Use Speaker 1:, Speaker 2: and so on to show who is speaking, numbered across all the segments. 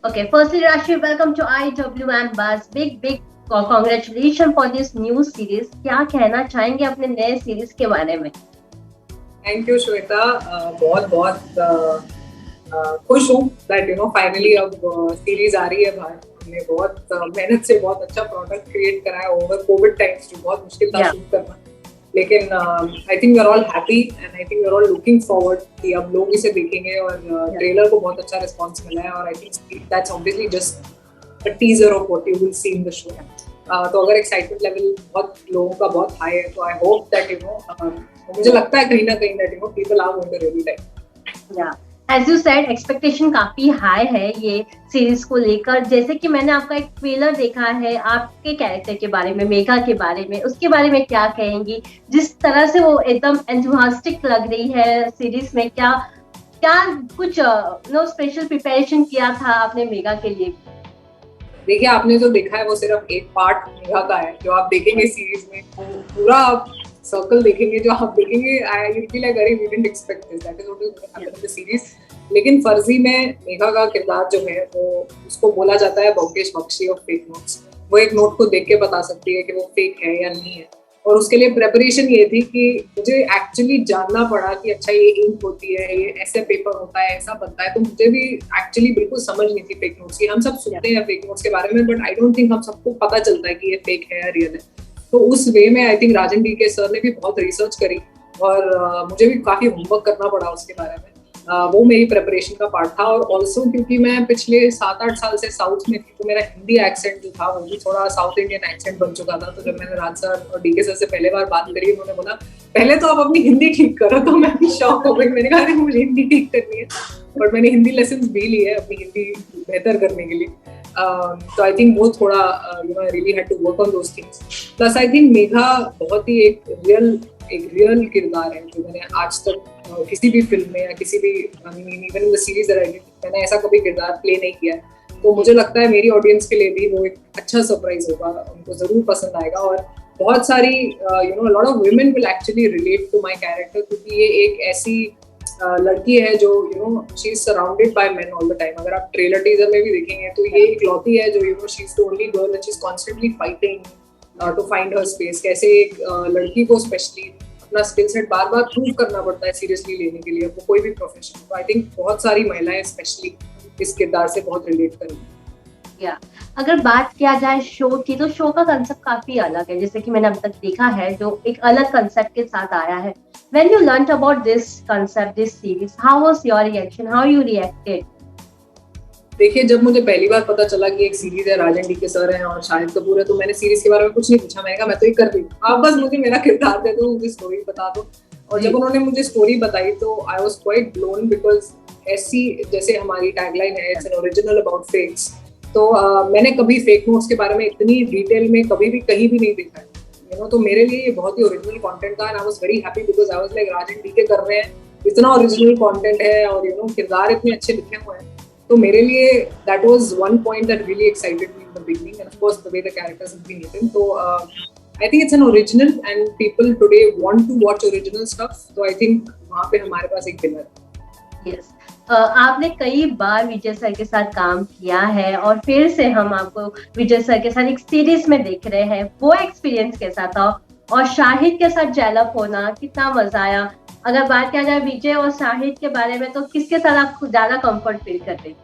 Speaker 1: Okay, firstly, Rashmi, welcome to IW and Buzz. Big congratulations for this new series. क्या कहना चाहेंगे अपने नए सीरीज के बारे में?
Speaker 2: थैंक यू श्वेता, बहुत बहुत खुश हूँ दैट फाइनली अब सीरीज आ रही है बाहर। हमने बहुत मेहनत से बहुत अच्छा प्रोडक्ट क्रिएट करा है ओवर कोविड टाइम्स, जो बहुत मुश्किल था शूट करना। लेकिन I think we are all happy and I think we are all looking forward कि अब लोग इसे देखेंगे और ट्रेलर को बहुत अच्छा रिस्पॉन्स मिला है। और I think that's obviously just a teaser of what you will see in the show. तो अगर एक्साइटमेंट लेवल बहुत लोगों का बहुत हाई है तो आई होप दैट मुझे लगता है कहीं ना कहीं that people are going to really like.
Speaker 1: As you said, expectation काफी हाई है ये सीरीज को लेकर। जैसे कि मैंने आपका एक ट्रेलर देखा है आपके कैरेक्टर के बारे में, मेघा के बारे में, उसके बारे में क्या कहेंगी? जिस तरह से वो एकदम एंथुसियास्टिक लग रही है सीरीज में, क्या क्या कुछ स्पेशल प्रिपरेशन किया था आपने मेघा के लिए?
Speaker 2: देखिए, आपने जो देखा है वो सिर्फ एक पार्ट मेघा का है। जो आप देखेंगे सीरीज में पूरा आप सर्कल देखेंगे, जो आप देखेंगे आई फील लाइक अरे we didn't expect this, that is what is happening in the series. लेकिन फर्जी में मेघा का किरदार जो है वो उसको बोला जाता है बौकेश बख्शी ऑफ फेक नोट्स। वो एक नोट को देख के बता सकती है कि वो फेक है या नहीं है। और उसके लिए प्रेपरेशन ये थी कि मुझे एक्चुअली जानना पड़ा कि अच्छा ये इंक होती है, ये ऐसे पेपर होता है, ऐसा बनता है। तो मुझे भी एक्चुअली बिल्कुल समझ नहीं थी फेक नोट्स की। हम सब सुनते हैं फेक नोट्स के बारे में, बट आई डोंट थिंक हम सबको पता चलता है कि ये फेक है या रियल है। तो उस वे में आई थिंक राजन डी के सर ने भी बहुत रिसर्च करी और मुझे भी काफी होमवर्क करना पड़ा उसके बारे में। वो मेरी प्रेपरेशन का पार्ट था। और ऑल्सो क्योंकि मैं पिछले 7-8 साल से साउथ में थी तो मेरा हिंदी एक्सेंट जो था वो भी थोड़ा साउथ इंडियन एक्सेंट बन चुका था। तो जब मैंने राज सर और डीके सर से पहले बार बात करी, उन्होंने बोला पहले तो आप अपनी हिंदी ठीक करो। तो मैं भी शॉक हो गई, मैंने कहा मुझे हिंदी ठीक करनी है। और मैंने हिंदी लेसन भी ली है अपनी हिंदी बेहतर करने के लिए। तो आई थिंक वो थोड़ा I really had to work on those things. Plus I think Megha बहुत ही एक रियल किरदार है जो मैंने आज तक किसी भी फिल्म में या किसी भी इवन इन द सीरीज मैंने ऐसा कभी किरदार प्ले नहीं किया है। तो मुझे लगता है मेरी ऑडियंस के लिए भी वो एक अच्छा सरप्राइज होगा, उनको जरूर पसंद आएगा। और बहुत सारी lot of women will actually relate to my character, क्योंकि ये एक ऐसी लड़की है जो she is surrounded by men all the time. अगर आप ट्रेलर टीजर में भी देखेंगे तो ये एक लौती है जो she is the only girl and she is constantly fighting to find her space. कैसे एक लड़की को स्पेशली अपना स्किल सेट बार बार प्रूव करना पड़ता है सीरियसली लेने के लिए, वो कोई भी प्रोफेशन। तो आई थिंक बहुत सारी महिलाएं स्पेशली इस किरदार से बहुत रिलेट करेंगी।
Speaker 1: अगर बात किया जाए शो की, तो शो का कंसेप्ट काफी अलग है। जैसे कि मैंने अब तक देखा है, जो एक अलग कंसेप्ट के साथ आया है। When you learned about this concept, this series, how was your reaction? How you reacted?
Speaker 2: देखिए, जब मुझे पहली बार पता चला कि एक सीरीज है, राजन डी के सर हैं और शाहिद कपूर है, तो मैंने सीरीज के बारे में कुछ नहीं पूछा। मैंने कहा मैं तो ये कर रही हूँ, आप बस मुझे मेरा किरदार दे दो, मुझे स्टोरी बता दो। और जब उन्होंने मुझे स्टोरी बताई तो I was quite blown, because ऐसी जैसे हमारी टैगलाइन है it's an original about fakes. तो मैंने कभी फेक नोट्स के बारे में इतनी डिटेल में कभी भी कहीं भी नहीं देखा है। तो मेरे लिए ये बहुत ही ओरिजिनल कंटेंट था and I was very happy because I was like Rajan D के कर रहे हैं, इतना ओरिजिनल कंटेंट है और किरदार इतने अच्छे लिखे हुए हैं। तो मेरे लिए that was one point that really excited me in the beginning, and of course the way the characters have been written. So I think it's an original and people today want to watch original stuff. So I think वहाँ पे हमारे पास एक winner है।
Speaker 1: Yes. आपने कई बार विजय sir के साथ काम किया है और फिर से हम आपको विजय सर के साथ एक सीरीज में देख रहे हैं। वो एक्सपीरियंस कैसा था? और शाहिद के साथ जेलअप होना, कितना मजा आया? अगर बात किया जाए विजय और शाहिद के बारे में, तो किसके साथ आप ज्यादा कंफर्ट फील करते?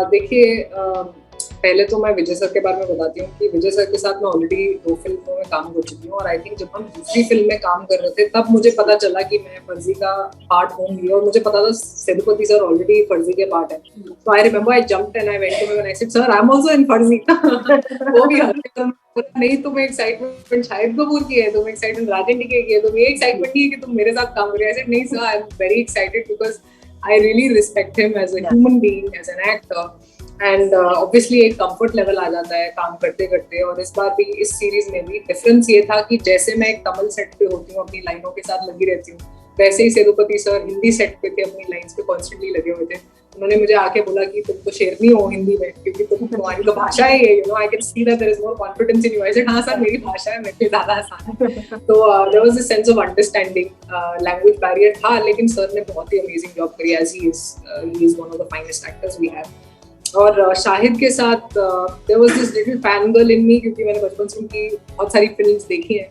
Speaker 2: देखिए, पहले तो मैं विजय सर के बारे में बताती हूँ कि विजय सर के साथ मैं ऑलरेडी 2 फिल्मों में काम कर चुकी हूँ। और आई थिंक जब हम दूसरी फिल्म में काम कर रहे थे तब मुझे पता चला कि मैं फर्जी का पार्ट होंगी, और मुझे पता था सेनापति सर ऑलरेडी फर्जी के पार्ट है। तो I remember I jumped and I went to him and I said sir I am also in Farzi. वो भी नहीं, तुम्हें एक्साइटमेंट शाहिद कपूर की है, तुम्हें एक्साइटमेंट राजन डी की है, तुम्हें ये एक्साइटमेंट नहीं है कि तुम मेरे साथ काम कर रहे हो। आई सेड नहीं sir, I am very excited because I really respect him as a human being, as an actor, and obviously एक comfort level आ जाता है काम करते करते। और इस बार भी इस सीरीज में भी डिफरेंस ये था कि जैसे मैं एक तमिल सेट पे होती हूँ अपनी लाइनों के साथ लगी रहती हूँ, वैसे ही सेनापति सर हिंदी सेट पे थे, अपनी लाइंस पे कॉन्स्टेंटली लगे हुए थे। उन्होंने मुझे आके बोला कि तुम तो शेरनी हो हिंदी में, क्योंकि तुम्हारी तो भाषा है ये, I can see that there is more confidence in you. I said हाँ सर, मेरी भाषा है, मेरे लिए ज्यादा आसान है। तो there was this sense of understanding, language barrier था, लेकिन सर ने बहुत ही अमेजिंग जॉब करी, as he is one of the finest actors we have. और शाहिद के साथ there was this little fan girl in me, क्योंकि मैंने बचपन से उनकी बहुत सारी फिल्म्स देखी हैं।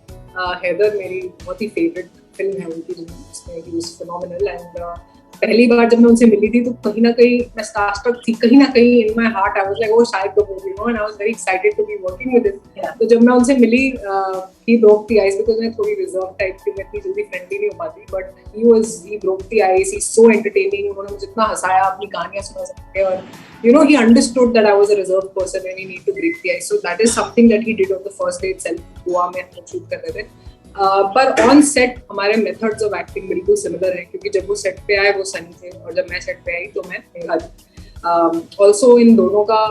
Speaker 2: हैदर मेरी बहुत ही फेवरेट फिल्म है उनकी, जिसमें ही वाज फिनोमिनल। एंड पहली बार जब मैं उनसे मिली थी तो कहीं ना कहीं मैं स्टार्टअप थी, कहीं ना कहीं in my heart I was like oh Shahid Kapoor, you know, and I was very excited to be working with him. तो जब मैं उनसे मिली, he broke the ice, because मैं थोड़ी रिजर्व टाइप की, मैं इतनी जल्दी फ्रेंडली नहीं हो पाती, but he broke the ice, he so entertaining. उन्होंने मुझे इतना हंसाया, अपनी कहानियां सुना सकते हैं, और you know, he understood that I was a reserved person and we need to break the ice. So that is something that he did on the first day itself. Goa में हम लोग शूट कर रहे थे, पर ऑन सेट हमारे methods of acting बिल्कुल similar है, क्योंकि जब वो सेट पे आए वो सनी थे, और जब मैं सेट पे आई तो मैं मेघा थी। ऑल्सो इन दोनों का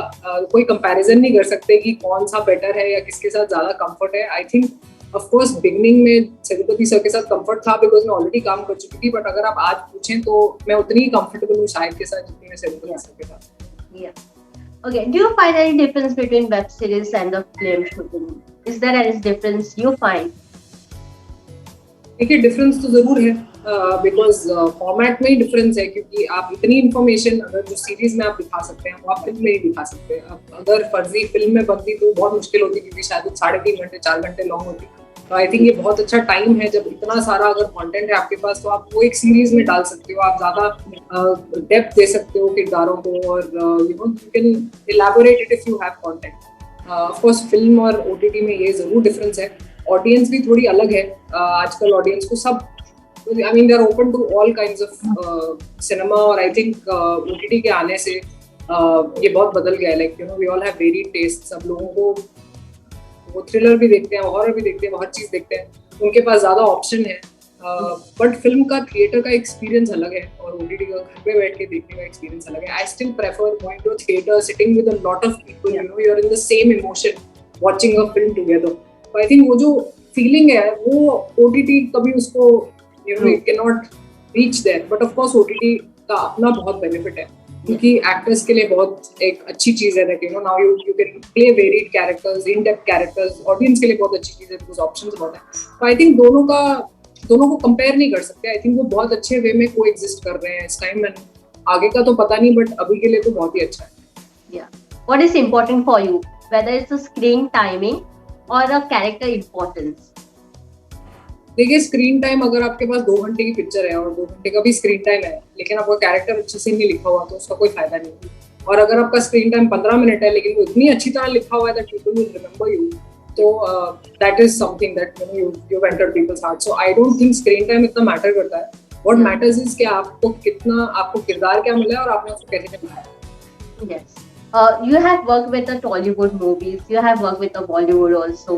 Speaker 2: कोई कंपैरिजन नहीं कर सकते कि कौन सा बेटर है या किसके साथ ज्यादा कंफर्ट है। I think of course beginning में सेनापति सर के साथ कंफर्ट था, बिकॉज मैं ऑलरेडी काम कर चुकी थी, बट अगर आप आज पूछें तो मैं उतनी ही कंफर्टेबल हूँ शाहिद के साथ जितनी मैं सेनापति सर के साथ।
Speaker 1: Yeah. Okay. Do you find any difference between web series and the film shooting? Is there any difference you find?
Speaker 2: देखिए, डिफरेंस तो जरूर है, बिकॉज फॉर्मेट में ही डिफरेंस है, क्योंकि आप इतनी इन्फॉर्मेशन अगर जो सीरीज में आप दिखा सकते हैं वो आप फिल्म में नहीं दिखा सकते। अगर फर्जी फिल्म में बनती तो बहुत मुश्किल होती, क्योंकि शायद 3.5 घंटे 4 घंटे लॉन्ग होती। तो आई थिंक ये बहुत अच्छा टाइम है, जब इतना सारा अगर कंटेंट है आपके पास तो आप वो एक सीरीज में डाल सकते हो, आप ज्यादा डेप्थ दे सकते हो किरदारों को, और you know you can elaborate it if you have content. Of course film और ओटीटी में ये जरूर डिफरेंस है। ऑडियंस भी थोड़ी अलग है, आजकल ऑडियंस को सब, I mean they are open to all kinds of cinema, और आई थिंक ओटीटी के आने से ये बहुत बदल गया है। Like you know we all have varied taste, सब लोगों को वो थ्रिलर भी देखते हैं, हॉरर भी देखते हैं, हर चीज देखते हैं, उनके पास ज्यादा ऑप्शन है। बट फिल्म का थिएटर का एक्सपीरियंस अलग है, और ओटीटी का घर पे बैठ के देखने का एक्सपीरियंस अलग है। I still prefer going to theatre, sitting with a lot of people, you know, you are in the same emotion watching a film together. I think वो जो फीलिंग है वो ओटीटी कभी उसको, you know, it can not reach there. But of course OTT का अपना बहुत benefit है, क्योंकि एक्टर्स के लिए बहुत एक अच्छी चीज है that you no now you can play varied characters, in depth characters. Audience के लिए बहुत अच्छी चीज है, बिकॉज ऑप्शंस बहुत है। तो आई थिंक दोनों को कंपेयर नहीं कर सकते। आई थिंक वो बहुत अच्छे वे में को एग्जिस्ट कर रहे हैं इस टाइम में। आगे का तो पता नहीं, बट अभी के लिए तो बहुत ही अच्छा है।
Speaker 1: What is important for you, whether it's a screen timing or a character importance?
Speaker 2: देखिए, स्क्रीन टाइम अगर आपके पास 2 घंटे की पिक्चर है और 2 घंटे का भी स्क्रीन टाइम है, लेकिन आपका कैरेक्टर अच्छे से नहीं लिखा हुआ तो उसका कोई फायदा नहीं। और अगर आपका स्क्रीन टाइम 15 मिनट है लेकिन वो इतनी अच्छी तरह लिखा हुआ है that people will remember you, तो that is something that you know you entered people's heart. So I don't think screen time इतना मैटर करता है। व्हाट मैटर्स इज कि आपको किरदार क्या मिला है और आपने उसको कैसे निभाया।
Speaker 1: Yes. You have worked with the Tollywood movies. You have worked with the Bollywood also.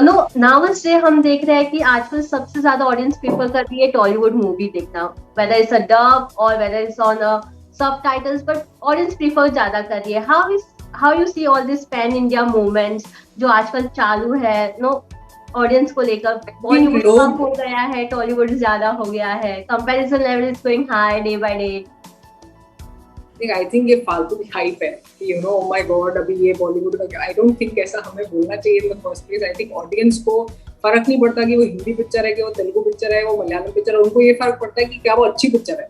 Speaker 1: No, nowadays हम देख रहे हैं कि आजकल सबसे ज्यादा ऑडियंस प्रेफर कर रही है टॉलीवुड मूवी देखना, whether it's a dub or whether it's on a subtitles, but audience prefer ज्यादा कर रही है। How you see all this pan India movements जो आजकल चालू है, नो, ऑडियंस को लेकर बॉलीवुड कम हो गया है, टॉलीवुड ज्यादा हो गया है, comparison level is going high day by day.
Speaker 2: I think ये फालतू की हाइप है कि you know oh my God अभी ये बॉलीवुड का, आई डोंट थिंक ऐसा हमें बोलना चाहिए in the first place. I think audience को फर्क नहीं पड़ता कि वो हिंदी पिक्चर है, कि वो तेलुगु पिक्चर है, वो मलयालम पिक्चर है, उनको ये फर्क पड़ता है कि क्या वो अच्छी पिक्चर है।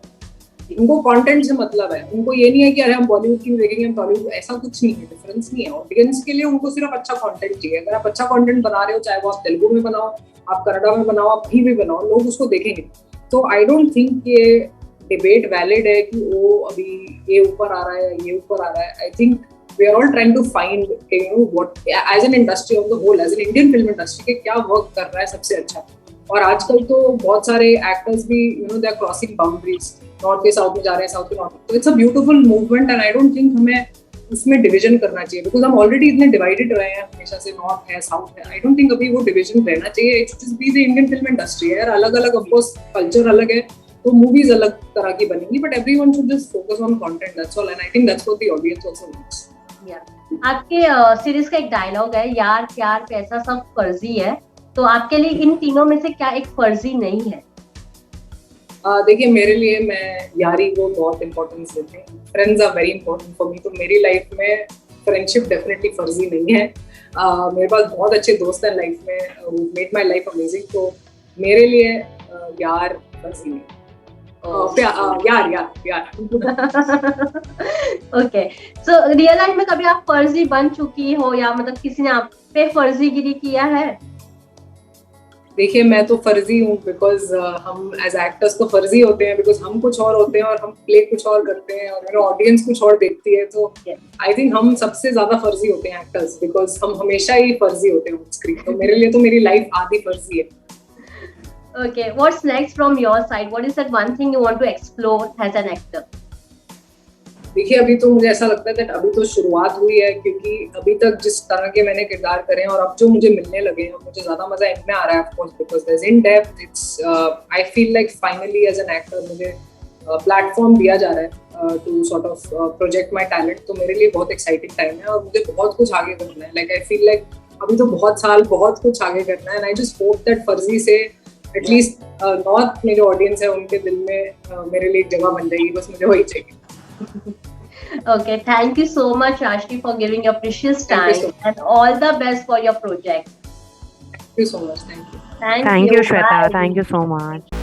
Speaker 2: उनको कंटेंट से मतलब है, उनको ये नहीं है कि अरे हम बॉलीवुड की देखेंगे हम टॉलीवुड, ऐसा कुछ नहीं है, डिफरेंस नहीं है। ऑडियंस के लिए उनको सिर्फ अच्छा कंटेंट चाहिए। अगर आप अच्छा कंटेंट बना रहे हो, चाहे वो आप तेलुगु में बनाओ, आप कन्नड़ा में बनाओ, आप कहीं भी बनाओ, लोग उसको देखेंगे। तो आई डोंट थिंक ये डिबेट वैलिड है कि वो अभी ये ऊपर आ रहा है, ये ऊपर आ रहा है। I think we are all trying to find you know what as an industry of the whole, as an Indian film industry के क्या वर्क कर रहा है सबसे अच्छा। और आजकल तो बहुत सारे एक्टर्स भी you know they are crossing boundaries, north के साउथ में जा रहे हैं, साउथ के नॉर्थ। तो it's a beautiful movement and I don't think हमें उसमें डिवीजन करना चाहिए, बिकॉज हम ऑलरेडी इतने डिवाइडेड रहे हैं हमेशा से, नॉर्थ है साउथ है। आई डोंट थिंक अभी वो डिवीजन रहना चाहिए। It's just be the Indian film industry है यार, अलग अलग ऑफ कोर्स कल्चर अलग है तो मूवीज अलग तरह की बनेंगी, but everyone should just focus on content, that's all. And I think that's what the audience also wants.
Speaker 1: आपके सीरीज का एक डायलॉग है, यार प्यार पैसा सब फर्जी है, तो आपके लिए इन तीनों में से क्या एक फर्जी नहीं है?
Speaker 2: देखिए मेरे लिए मैं यारी को बहुत इंपॉर्टेंस देती हूँ. Friends are very important for me. तो मेरी लाइफ में फ्रेंडशिप डेफिनेटली फर्जी नहीं है. मेरे पास बहुत अच्छे दोस्त हैं लाइफ में, मेड माई लाइफ अमेजिंग. तो मेरे लिए यार फर्जी नहीं. यार.
Speaker 1: ओके, सो रियल लाइफ में कभी आप फर्जी बन चुकी हो या मतलब किसी ने आप पे फर्जीगिरी किया है?
Speaker 2: देखिए मैं तो फर्जी हूँ बिकॉज हम एज एक्टर्स तो फर्जी होते हैं, बिकॉज हम कुछ और होते हैं और हम प्ले कुछ और करते हैं और मेरा ऑडियंस कुछ और देखती है. तो आई थिंक हम सबसे ज्यादा फर्जी होते हैं एक्टर्स, बिकॉज हम हमेशा ही फर्जी होते हैं ऑन स्क्रीन. तो मेरे लिए तो मेरी लाइफ आधी फर्जी है.
Speaker 1: Okay, what's next from your side? What is that one thing you want to explore as an actor?
Speaker 2: देखिए अभी तो मुझे ऐसा लगता है कि अभी तो शुरुआत हुई है, क्योंकि अभी तक जिस तरह के मैंने किरदार करे हैं और अब जो मुझे मिलने लगे हैं, मुझे ज्यादा मजा इनमें आ रहा है. Of course because there is in depth. It's I feel like finally as an actor मुझे प्लेटफॉर्म दिया जा रहा है to sort of project my talent. तो मेरे लिए बहुत एक्साइटिंग टाइम है और मुझे बहुत कुछ आगे करना है. लाइक आई फील लाइक अभी तो बहुत साल बहुत कुछ आगे करना है. And I just hope that फर्जी से एटलीस्ट नॉर्थ मेरे ऑडियंस है उनके दिल में मेरे लिए एक जगह बन जाएगी. बस मुझे वही चाहिए.
Speaker 1: Okay, thank you so much, Rashmi, for giving your precious time, and all the best for your project.
Speaker 2: Thank you so much. Thank you.
Speaker 1: Thank you,
Speaker 3: Shweta.
Speaker 1: bye.
Speaker 3: Thank you so much.